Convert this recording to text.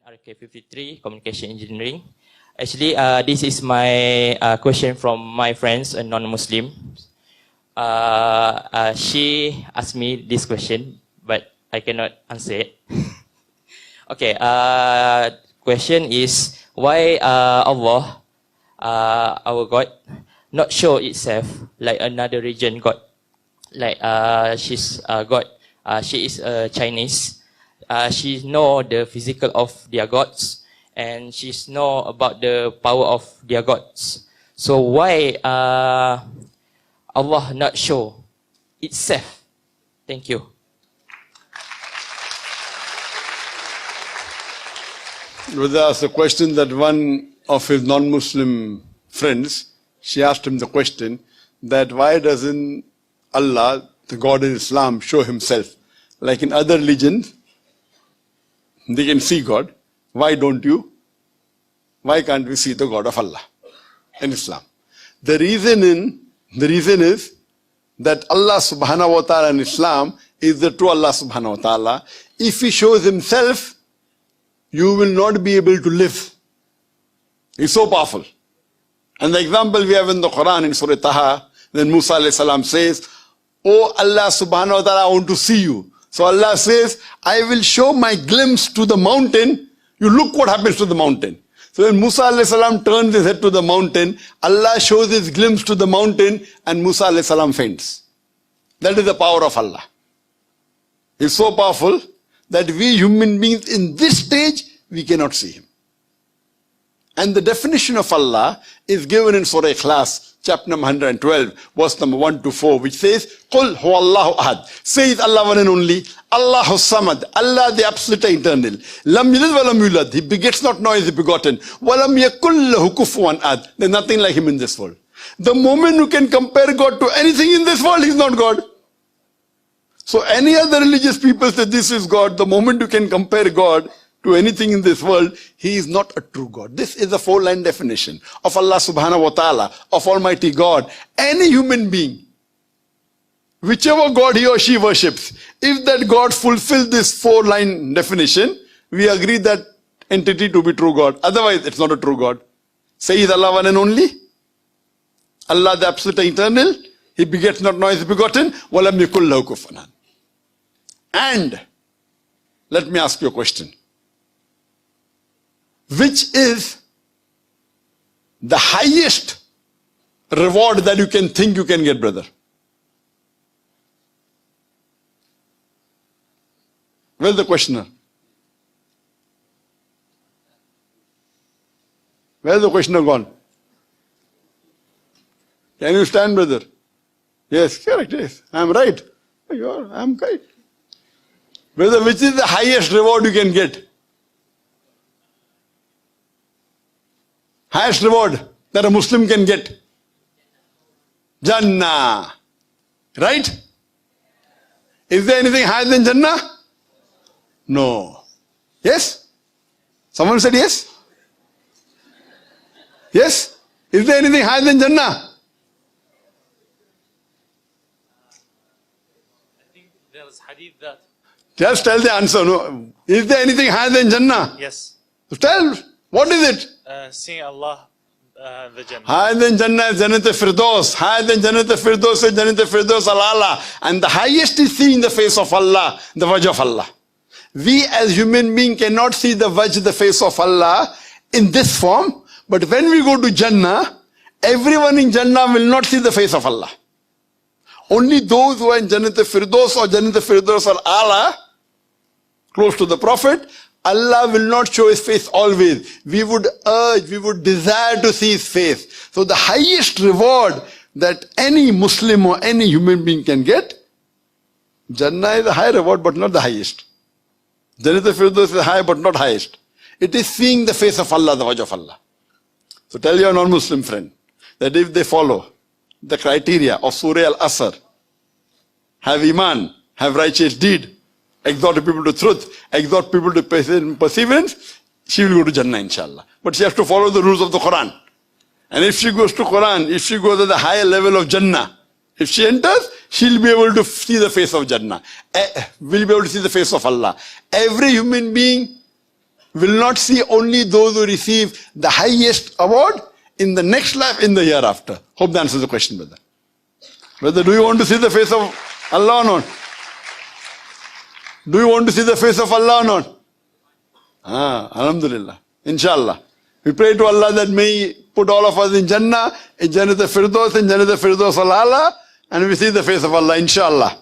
RK53, Communication Engineering. Actually, this is my question from my friends, a non-Muslim. She asked me this question, but I cannot answer it. Okay, question is, why Allah, our God, not show itself like another religion God? Like she's God, she is Chinese. She know the physical of their gods, and she know about the power of their gods. So why Allah not show itself? Thank you. Brother asked a question that one of his non-Muslim friends, she asked him the question that why doesn't Allah, the God in Islam, show himself? Like in other religions, they can see God. Why don't you? Why can't we see the God of Allah in Islam? The reason is that Allah subhanahu wa ta'ala in Islam is the true Allah subhanahu wa ta'ala. If He shows Himself, you will not be able to live. He's so powerful. And the example we have in the Quran in Surah Taha, then Musa alayhi salam says, "Oh Allah subhanahu wa ta'ala, I want to see you." So Allah says, I will show my glimpse to the mountain. You look what happens to the mountain. So when Musa alayhi salam turns his head to the mountain, Allah shows his glimpse to the mountain and Musa alayhi salam faints. That is the power of Allah. He's so powerful that we human beings in this stage, we cannot see Him. And the definition of Allah is given in Surah Ikhlas, chapter number 112, verse number 1 to 4, which says, Qul huwallahu ahad. Says Allah one and only, Allahu samad, Allah the absolute eternal. Lam yalid wa lam yulad. He begets not, nor is he begotten. Wa lam yakul lahu kufuwan ahad. There's nothing like Him in this world. The moment you can compare God to anything in this world, He's not God. So any other religious people say this is God. The moment you can compare God to anything in this world, He is not a true God. This is a 4-line definition of Allah subhanahu wa ta'ala, of Almighty God. Any human being, whichever God he or she worships, if that God fulfills this 4-line definition, we agree that entity to be true God. Otherwise, it's not a true God. Sayyid Allah one and only, Allah the absolute eternal, He begets not, nor is begotten, walam yakul lahu kufuwan ahad. And let me ask you a question. Which is the highest reward that you can think you can get, brother? Where's the questioner? Where's the questioner gone? Can you stand, brother? Yes, correct, yes. I'm right. I'm right. Brother, which is the highest reward you can get? Highest reward that a Muslim can get? Jannah. Right? Is there anything higher than Jannah? No. Yes? Someone said yes? Yes? Is there anything higher than Jannah? I think there's hadith that... Just tell the answer. No. Is there anything higher than Jannah? Yes. So tell. What is it? Seeing Allah, the Jannah. Higher than Jannah is Jannat al-Firdaus. Higher than Jannat al-Firdaus is Jannat al-Firdaus al-Ala. And the highest is seeing the face of Allah, the wajh of Allah. We as human beings cannot see the wajh, the face of Allah in this form. But when we go to Jannah, everyone in Jannah will not see the face of Allah. Only those who are in Jannat al-Firdaus or Jannat al-Firdaus al-Ala, close to the Prophet, Allah will not show His face always. We would urge, we would desire to see His face. So the highest reward that any Muslim or any human being can get, Jannah is a high reward but not the highest. Jannat al-Firdaus is high but not highest. It is seeing the face of Allah, the wajh of Allah. So tell your non-Muslim friend that if they follow the criteria of Surah Al-Asr, have Iman, have righteous deed, exhort people to truth, exhort people to perseverance, she will go to Jannah inshallah. But she has to follow the rules of the Quran. And if she goes to Quran, if she goes at the higher level of Jannah, if she enters, she'll be able to see the face of Jannah. Will be able to see the face of Allah. Every human being will not see only those who receive the highest award in the next life, in the hereafter. Hope that answers the question, brother. Brother, do you want to see the face of Allah or not? Do you want to see the face of Allah or not? Alhamdulillah. Inshallah. We pray to Allah that may He put all of us in Jannah, in Jannat al-Firdaus, in Jannat al-Firdaus al-Ala, and we see the face of Allah, inshallah.